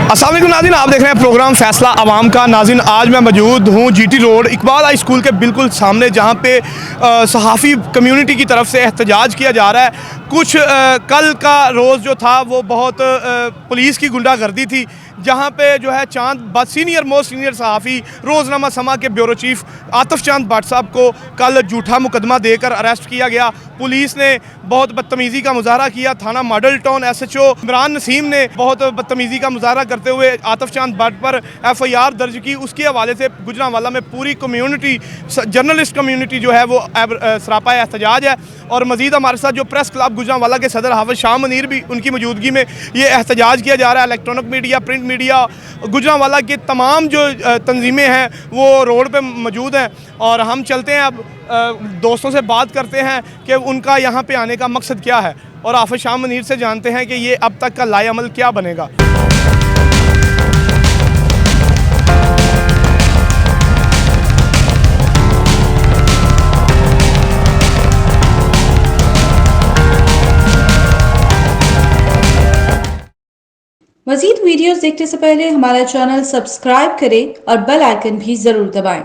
अस्सलाम वालेकुम नाज़रीन, आप देख रहे हैं प्रोग्राम फैसला आवाम का। नाज़रीन, आज मैं मौजूद हूँ GT road Iqbal high school के बिल्कुल सामने, जहाँ पे सहाफ़ी कम्युनिटी की तरफ से एहतजाज किया जा रहा है। कुछ कल का रोज़ जो था वो बहुत पुलिस की गुंडागर्दी थी, जहाँ पे जो है चांद सीनियर मोस्ट सीनियर सहाफ़ी रोज़नामा समा के ब्यूरो चीफ आतिफ चांद भट्ट साहब को कल झूठा मुकदमा देकर अरेस्ट किया गया। पुलिस ने बहुत बदतमीज़ी का मुजाहरा किया। थाना model town SHO Imran Naseem ने बहुत बदतमीज़ी का मुजाहरा करते हुए आतिफ चांद भट्ट पर FIR दर्ज की। उसके हवाले से गुजरांवाला में पूरी कम्यूनिटी, जर्नलिस्ट कम्यूनिटी जो है वो सरापा एहतजाज है। और मज़ीद हमारे साथ जो प्रेस क्लब गुजरांवाला के सदर हाफिज शाह मुनीर भी, उनकी मौजूदगी में ये एहतजाज किया जा रहा है। Electronic media, print media, Gujranwala की तमाम जो तंजीमें हैं वो रोड पे मौजूद हैं। और हम चलते हैं, अब दोस्तों से बात करते हैं कि उनका यहाँ पे आने का मकसद क्या है, और हाफिज शाह मुनीर से जानते हैं कि ये अब तक का लाएअमल क्या बनेगा। मज़ीद वीडियोस देखने से पहले हमारा चैनल सब्सक्राइब करें और बेल आइकन भी ज़रूर दबाएं।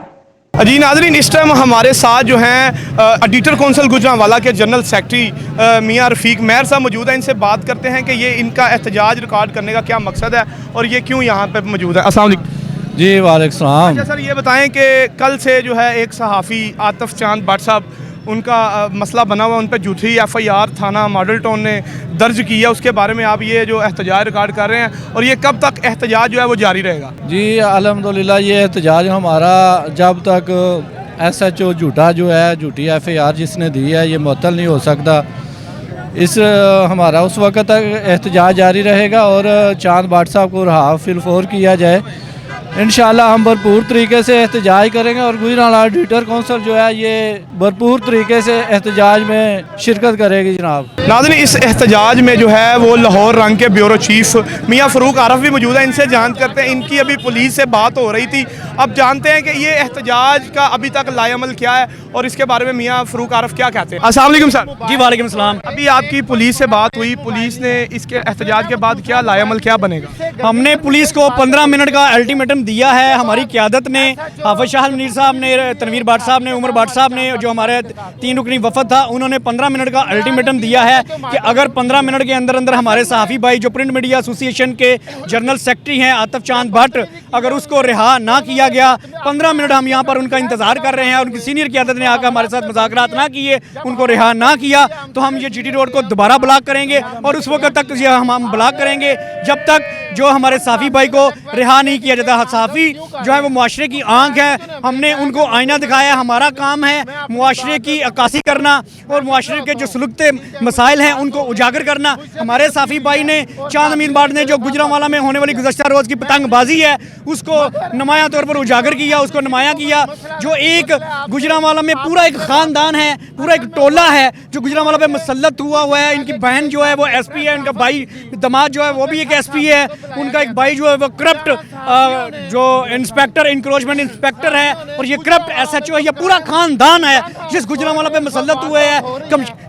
जी नाज़रीन, इस टाइम हमारे साथ जो हैं एडिटर कौंसल गुजरांवाला के जनरल सेक्रेटरी मियाँ रफ़ीक मेहर साहब मौजूद हैं। इनसे बात करते हैं कि ये इनका एहतजाज रिकॉर्ड करने का क्या मकसद है और ये क्यों यहाँ पे मौजूद है। अस्सलाम वालेकुम। जी वालेकुम सलाम। अच्छा सर, ये बताएं कि कल से जो है एक सहाफ़ी आतिफ चांद भट्ट साहब, उनका मसला बना हुआ, उन पर झूठी FIR थाना मॉडल टाउन ने दर्ज की है, उसके बारे में आप ये जो एहतजाज रिकॉर्ड कर रहे हैं, और ये कब तक एहतजाज जो है वो जारी रहेगा? जी अल्हम्दुलिल्लाह, ये एहतजाज हमारा जब तक SHO झूठा जो है, झूठी FIR जिसने दी है, ये मुअत्तल नहीं हो सकता। हमारा उस वक्त तक एहतजाज जारी रहेगा और चांद भट्ट साहब को रहा फिलफोर किया जाए। इंशाल्लाह हम भरपूर तरीके से एहतजाज करेंगे और गुजरांवाला एडिटर कौंसल जो है ये भरपूर तरीके से एहतजाज में शिरकत करेगी जनाब। नाज़रीन, इस एहतजाज में जो है वो लाहौर रंग के ब्यूरो चीफ मियाँ फ़रूक आरफ भी मौजूद है। इनसे जान करते हैं, इनकी अभी पुलिस से बात हो रही थी, अब जानते हैं कि ये एहतजाज का अभी तक लाएअमल क्या है और इसके बारे में मियाँ फ़रूक आरफ क्या कहते हैं। अस्सलाम वालेकुम सर। जी वालेकुम सलाम। अभी आपकी पुलिस से बात हुई, पुलिस ने इसके एहतजाज के बाद क्या लाएअमल क्या बनेगा? हमने पुलिस को 15 मिनट का अल्टीमेटम दिया है। हमारी क़यादत ने, हाफिज शाह मुनीर साहब ने, तनवीर भट्ट साहब ने, उमर भट्ट साहब ने, जो हमारे 3 रुकनी वफद था, उन्होंने 15 मिनट का अल्टीमेटम दिया है कि अगर 15 मिनट के अंदर अंदर हमारे सहाफ़ी भाई जो प्रिंट मीडिया एसोसिएशन के जनरल सेक्रेटरी हैं आतिफ चांद भट्ट, अगर उसको रिहा ना किया गया, 15 मिनट हम यहाँ पर उनका इंतज़ार कर रहे हैं। उनकी सीनियर क़यादत ने आकर हमारे साथ मुज़ाकरात ना किए, उनको रिहा ना किया, तो हम ये GT रोड को दोबारा ब्लॉक करेंगे और उस वक्त तक ये हम ब्लॉक करेंगे जब तक जो हमारे सहाफ़ी भाई को रिहा नहीं किया जाता। सहाफ़ी जो है वो मुआशरे की आंख है, हमने उनको आईना दिखाया। हमारा काम है मुआशरे की अक्कासी करना और मुआशरे के जो सुलगते मसाइल हैं उनको उजागर करना। हमारे सहाफ़ी भाई ने चांद अमीन बाट ने जो गुजरांवाला में होने वाली गुज़श्ता रोज़ की पतंगबाजी है उसको नुमाया तौर पर उजागर किया, उसको नुमाया किया। जो एक गुजरांवाला में पूरा एक ख़ानदान है, पूरा एक टोला है जो गुजरांवाला पे मुसल्लत हुआ है। इनकी बहन जो है वो SP है, उनका भाई दामाद जो है वो भी एक SP है, उनका एक भाई जो है वो करप्ट जो इंस्पेक्टर, इंक्रोचमेंट इंस्पेक्टर है, और ये करप्ट SHO है। ये पूरा खानदान है जिस गुजरांवाला पे मुसल्लत हुए हैं,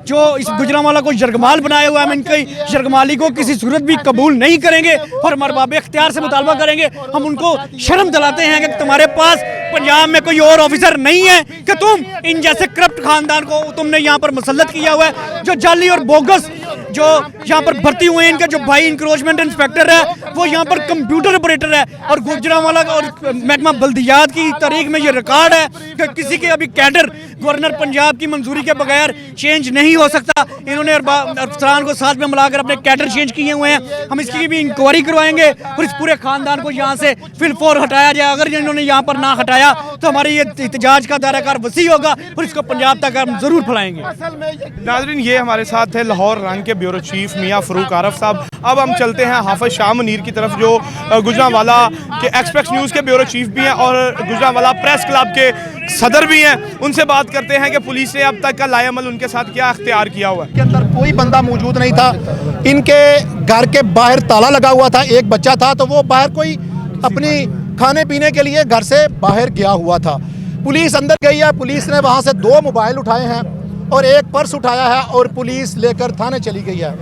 जो इस गुजरांवाला को यरगमाल बनाया हुआ है। हम इनकी यरगमाली को किसी सूरत भी कबूल नहीं करेंगे और हमारे बाब इख्तियार से मुतालबा करेंगे। हम उनको शर्म दिलाते हैं कि तुम्हारे पास पंजाब में कोई और ऑफिसर नहीं है कि तुम इन जैसे करप्ट खानदान को तुमने यहाँ पर मुसल्लत किया हुआ है, जो जाली और बोगस जो यहाँ पर भर्ती हुए हैं। इनका जो भाई इंक्रोचमेंट इंस्पेक्टर है वो यहाँ पर कंप्यूटर ऑपरेटर है, और गुजरांवाला और महकमा बल्दियात की तारीख में ये रिकॉर्ड है कि किसी के अभी कैडर गवर्नर पंजाब की मंजूरी के बगैर चेंज नहीं हो सकता। इन्होंने अफसरान को साथ में मिलाकर अपने कैडर चेंज किए हुए हैं। हम इसकी भी इंक्वायरी करवाएंगे और इस पूरे खानदान को यहाँ से फिलफोर हटाया जाए। अगर इन्होंने यहाँ पर ना हटाया तो हमारी ये एहतजाज का दायरा वसी होगा और इसको पंजाब तक हम जरूर फैलाएंगे। नाज़रीन, ये हमारे साथ थे लाहौर रंग के ब्यूरो चीफ मियाँ फ़रूक आरफ साहब। अब हम चलते हैं हाफिज शाह मुनीर की तरफ, जो गुजरांवाला के एक्सप्रेस न्यूज़ के ब्यूरो चीफ भी हैं और गुजरांवाला प्रेस क्लब के सदर भी हैं। उनसे बात करते हैं कि पुलिस ने अब तक का लाएअमल उनके साथ क्या अख्तियार किया हुआ है। के अंदर कोई बंदा मौजूद नहीं था। इनके घर के बाहर ताला लगा हुआ था, एक बच्चा था तो वो बाहर कोई अपनी खाने पीने के लिए घर से बाहर गया हुआ था। पुलिस अंदर गई है, पुलिस ने वहाँ से 2 मोबाइल उठाए हैं और एक पर्स उठाया है और पुलिस लेकर थाने चली गई है।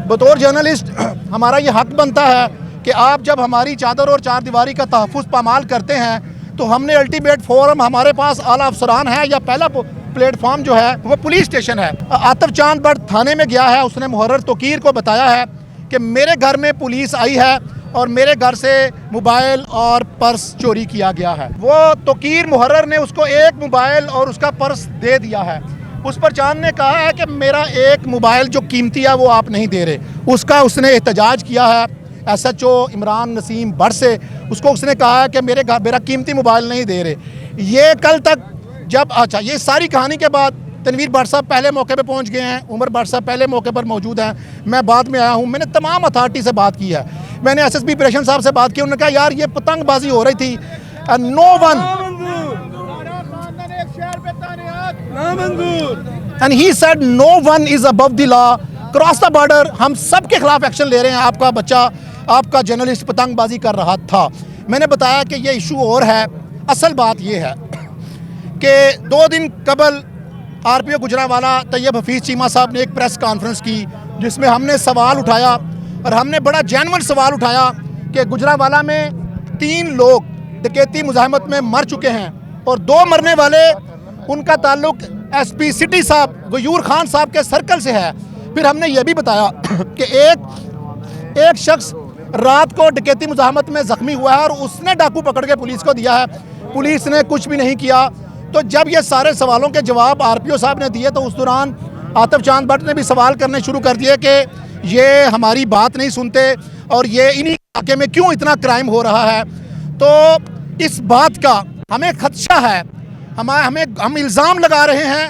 बतौर जर्नलिस्ट हमारा ये हक बनता है कि आप जब हमारी चादर और चार दीवारी का तहफ़्फ़ुज़ पामाल करते हैं तो हमने अल्टीमेट फोरम, हमारे पास आला अफसरान है, या पहला प्लेटफॉर्म जो है वो पुलिस स्टेशन है। आतिफ चांद बट थाने में गया है, उसने मुहर्रर तोकीर को बताया है कि मेरे घर में पुलिस आई है और मेरे घर से मोबाइल और पर्स चोरी किया गया है। वो तोकीर मुहर्रर ने उसको एक मोबाइल और उसका पर्स दे दिया है। उस पर चांद ने कहा है कि मेरा एक मोबाइल जो कीमती है वो आप नहीं दे रहे। उसका उसने एहतजाज किया है SHO इमरान नसीम भट्ट से। उसको उसने कहा है कि मेरा कीमती मोबाइल नहीं दे रहे। ये कल तक जब ये सारी कहानी के बाद तनवीर भट्ट साहब पहले मौके पे पहुंच गए हैं, उमर भट्ट साहब पहले मौके पर मौजूद हैं, मैं बाद में आया हूं। मैंने तमाम अथॉरिटी से बात की है, मैंने SSP ऑपरेशन साहब से बात की। उन्होंने कहा यार ये पतंगबाजी हो रही थी, no one and he said no one is above the law, cross the border. हम सब के खिलाफ एक्शन ले रहे हैं। आपका बच्चा, आपका जर्नलिस्ट पतंगबाजी कर रहा था। मैंने बताया कि ये इशू और है। असल बात ये है कि 2 दिन कबल RPO गुजरांवाला तैयब हफीज़ चीमा साहब ने एक प्रेस कॉन्फ्रेंस की जिसमें हमने सवाल उठाया, और हमने बड़ा जेन्युइन सवाल उठाया कि गुजरांवाला में 3 लोग डकैती मुज़ाहमत में मर चुके हैं और 2 मरने वाले उनका ताल्लुक SP सिटी साहब गयूर खान साहब के सर्कल से है। फिर हमने ये भी बताया कि एक शख्स रात को डकैती मुज़ाहमत में ज़ख्मी हुआ है और उसने डाकू पकड़ के पुलिस को दिया है, पुलिस ने कुछ भी नहीं किया। तो जब ये सारे सवालों के जवाब RPO साहब ने दिए तो उस दौरान आतिफ चांद भट्ट ने भी सवाल करने शुरू कर दिए कि ये हमारी बात नहीं सुनते और ये इन्हीं इलाके में क्यों इतना क्राइम हो रहा है। तो इस बात का हमें खदशा है, हम इल्ज़ाम लगा रहे हैं,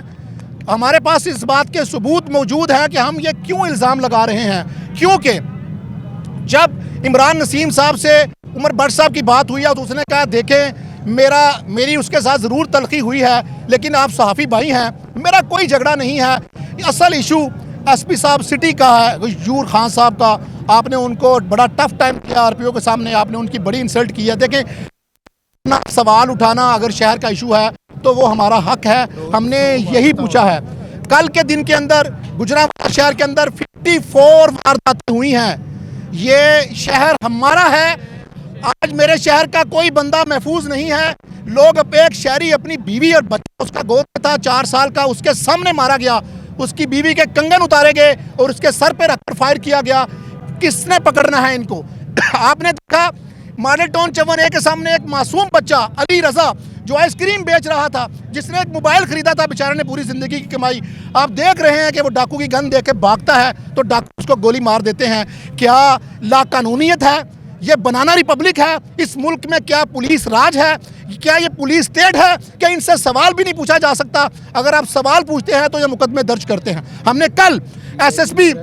हमारे पास इस बात के सबूत मौजूद हैं कि हम ये क्यों इल्ज़ाम लगा रहे हैं। क्योंकि जब इमरान नसीम साहब से उमर भट्ट साहब की बात हुई है तो उसने कहा देखें मेरी उसके साथ ज़रूर तलखी हुई है, लेकिन आप सहाफ़ी भाई हैं, मेरा कोई झगड़ा नहीं है। असल इशू SP साहब सिटी का है, गयूर खान साहब का। आपने उनको बड़ा टफ टाइम किया RPO के सामने, आपने उनकी बड़ी इंसल्ट की है। देखें, ना सवाल उठाना अगर शहर का इशू है तो वो हमारा हक है, हमने यही पूछा है। कल के दिन के अंदर गुजरांवाला शहर के अंदर 54 वारदातें हुई हैं। ये शहर हमारा है, आज मेरे शहर का कोई बंदा महफूज नहीं है। लोग एक शहरी अपनी बीवी और बच्चा उसका गोद में था 4 साल का, उसके सामने मारा गया, उसकी बीवी के कंगन उतारे गए और उसके सर पे रखकर फायर किया गया। किसने पकड़ना है इनको? आपने देखा मॉडल टाउन 54A के सामने एक मासूम बच्चा अली रजा जो आइसक्रीम बेच रहा था, जिसने एक मोबाइल खरीदा था, बेचारे ने पूरी ज़िंदगी की कमाई। आप देख रहे हैं कि वो डाकू की गन देके भागता है तो डाकू उसको गोली मार देते हैं। क्या लाकानूनियत है? ये बनाना रिपब्लिक है? इस मुल्क में क्या पुलिस राज है? क्या ये पुलिस स्टेट है? क्या इनसे सवाल भी नहीं पूछा जा सकता? अगर आप सवाल पूछते हैं तो ये मुकदमे दर्ज करते हैं। हमने कल SSP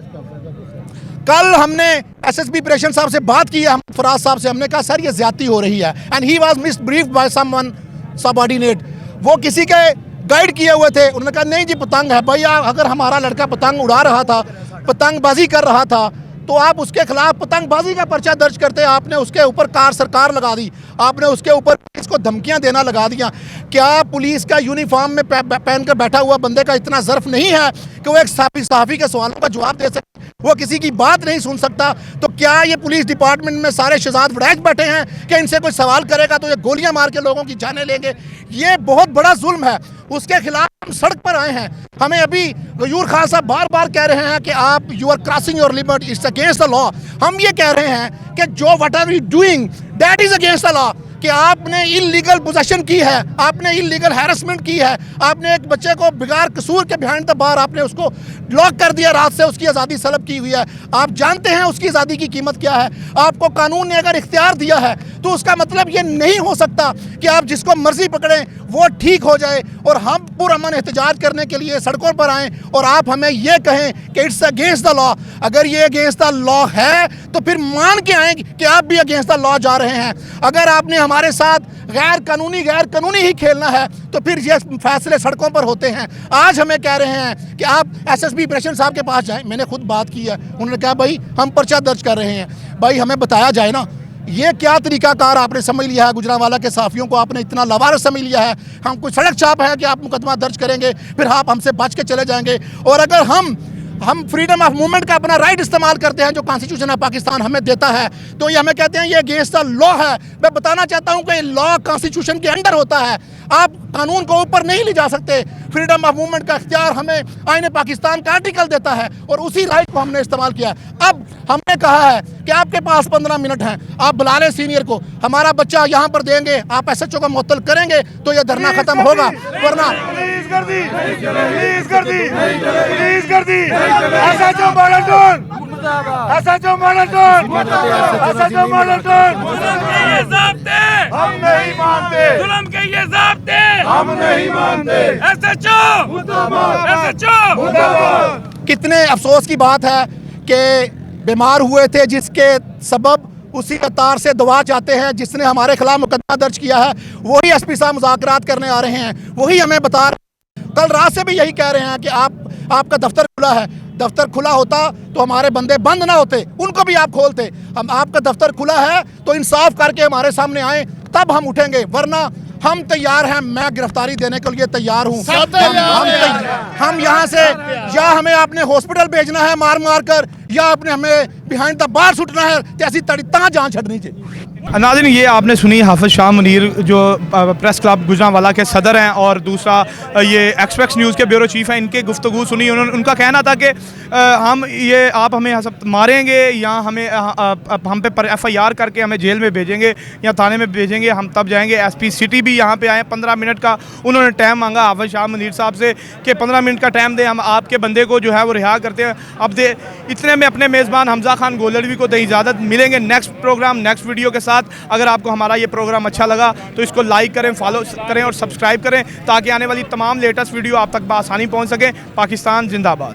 ऑपरेशन साहब से बात की है, फराज साहब से। हमने कहा सर ये ज्यादती हो रही है, and he was misbriefed by someone subordinate. वो किसी के गाइड किए हुए थे। उन्होंने कहा नहीं जी पतंग है। भैया अगर हमारा लड़का पतंग उड़ा रहा था, पतंगबाजी कर रहा था, तो आप उसके खिलाफ पतंगबाजी का पर्चा दर्ज करते। आपने उसके ऊपर कार सरकार लगा दी, आपने उसके ऊपर इसको धमकियां देना लगा दिया। क्या पुलिस का यूनिफॉर्म में पहन कर बैठा हुआ बंदे का इतना ज़र्फ नहीं है कि वो एक सहाफ़ी के सवालों का जवाब दे सके? वो किसी की बात नहीं सुन सकता। तो क्या ये पुलिस डिपार्टमेंट में सारे शहजाद वड़ैच बैठे हैं कि इनसे कोई सवाल करेगा तो ये गोलियां मार के लोगों की जानें लेंगे? ये बहुत बड़ा जुल्म है, उसके खिलाफ हम सड़क पर आए हैं। हमें अभी गयूर खान साहब बार बार कह रहे हैं कि आप you are crossing your limit, it's against the law. हम ये कह रहे हैं कि जो what are you doing that is against the law, कि आपने इलीगल पोजेशन की है, आपने इलीगल हैरेसमेंट की है, आपने एक बच्चे को बिगाड़ कसूर के बिहाइंड द बार आपने उसको लॉक कर दिया, रात से उसकी आज़ादी सलब की हुई है। आप जानते हैं उसकी आज़ादी की कीमत क्या है। आपको कानून ने अगर इख्तियार दिया है तो उसका मतलब ये नहीं हो सकता कि आप जिसको मर्जी पकड़ें वो ठीक हो जाए और हम पुरअमन एहतजाज करने के लिए सड़कों पर आएँ और आप हमें ये कहें कि इट्स अगेंस्ट द लॉ। अगर ये अगेंस्ट द लॉ है तो फिर मान के आएँ कि आप भी अगेंस्ट द लॉ जा रहे हैं। अगर आपने हमारे साथ गैर कानूनी ही खेलना है तो फिर ये फैसले सड़कों पर होते हैं। आज हमें कह रहे हैं कि आप SSP ऑपरेशन साहब के पास जाएं। मैंने खुद बात की है, उन्होंने कहा भाई हम पर्चा दर्ज कर रहे हैं। भाई हमें बताया जाए ना, ये क्या तरीकाकार आपने समझ लिया है? गुजरांवाला के साफियों को आपने इतना लवारस समझ लिया है? हम कोई सड़क छाप है कि आप मुकदमा दर्ज करेंगे फिर आप हमसे बच के चले जाएंगे। और अगर हम हम फ्रीडम ऑफ मूवमेंट का अपना राइट इस्तेमाल करते हैं जो कॉन्स्टिट्यूशन ऑफ पाकिस्तान हमें देता है, तो ये हमें कहते हैं ये अगेंस्ट द लॉ है। मैं बताना चाहता हूँ कि लॉ कॉन्स्टिट्यूशन के अंडर होता है, आप कानून को ऊपर नहीं ले जा सकते। फ्रीडम ऑफ मूवमेंट का इख्तियार हमें आईन पाकिस्तान का आर्टिकल देता है और उसी राइट को हमने इस्तेमाल किया। अब हमने कहा है कि आपके पास 15 मिनट हैं, आप बुला लें सीनियर को, हमारा बच्चा यहाँ पर देंगे, आप SHO को मुअत्तल करेंगे तो ये धरना खत्म होगा, वरना हम नहीं मानते, जुल्म के ये ज़ाब्ते हम नहीं मानते। SHO कितने अफसोस की बात है कि बीमार हुए थे जिसके सबब उसी कतार से दवा चाहते हैं जिसने हमारे खिलाफ मुकदमा दर्ज किया है, वही SP साहब मुज़ाकरात करने आ रहे हैं, वही हमें बता रहे। कल रात से भी यही कह रहे हैं कि आपका दफ्तर खुला है। दफ्तर खुला होता तो हमारे बंदे बंद ना होते, उनको भी आप खोलते। हम आपका दफ्तर खुला है तो इंसाफ करके हमारे सामने आए, तब हम उठेंगे, वरना हम तैयार हैं। मैं गिरफ्तारी देने के लिए तैयार हूँ। हम यहाँ से या हमें आपने हॉस्पिटल भेजना है मार मार कर, या आपने हमें बिहाइंड द बार सुटना है, तैसी तड़ी ता जान छड़नी चाहिए। नाज़रीन, ये आपने सुनी हाफिज़ शाह मुनीर जो प्रेस क्लब गुजरांवाला के सदर हैं और दूसरा ये एक्सप्रेस न्यूज़ के ब्यूरो चीफ हैं, इनके गुफ्तगू सुनी। उन्होंने उनका कहना था कि आप हमें मारेंगे या हमें हम पे FIR करके हमें जेल में भेजेंगे या थाने में भेजेंगे, हम तब जाएंगे। SP सिटी भी यहाँ पे आए, 15 मिनट का उन्होंने टाइम मांगा हाफिज़ शाह मुनीर साहब से कि 15 मिनट का टाइम दें, हम आपके बंदे को जो है वो रिहा करते हैं। अब दे इतने में अपने मेज़बान हमज़ा खान गोलरवी को दें इजाज़त। मिलेंगे नेक्स्ट प्रोग्राम नेक्स्ट वीडियो के साथ। अगर आपको हमारा ये प्रोग्राम अच्छा लगा तो इसको लाइक करें, फॉलो करें और सब्सक्राइब करें ताकि आने वाली तमाम लेटेस्ट वीडियो आप तक बआसानी पहुंच सके। पाकिस्तान जिंदाबाद।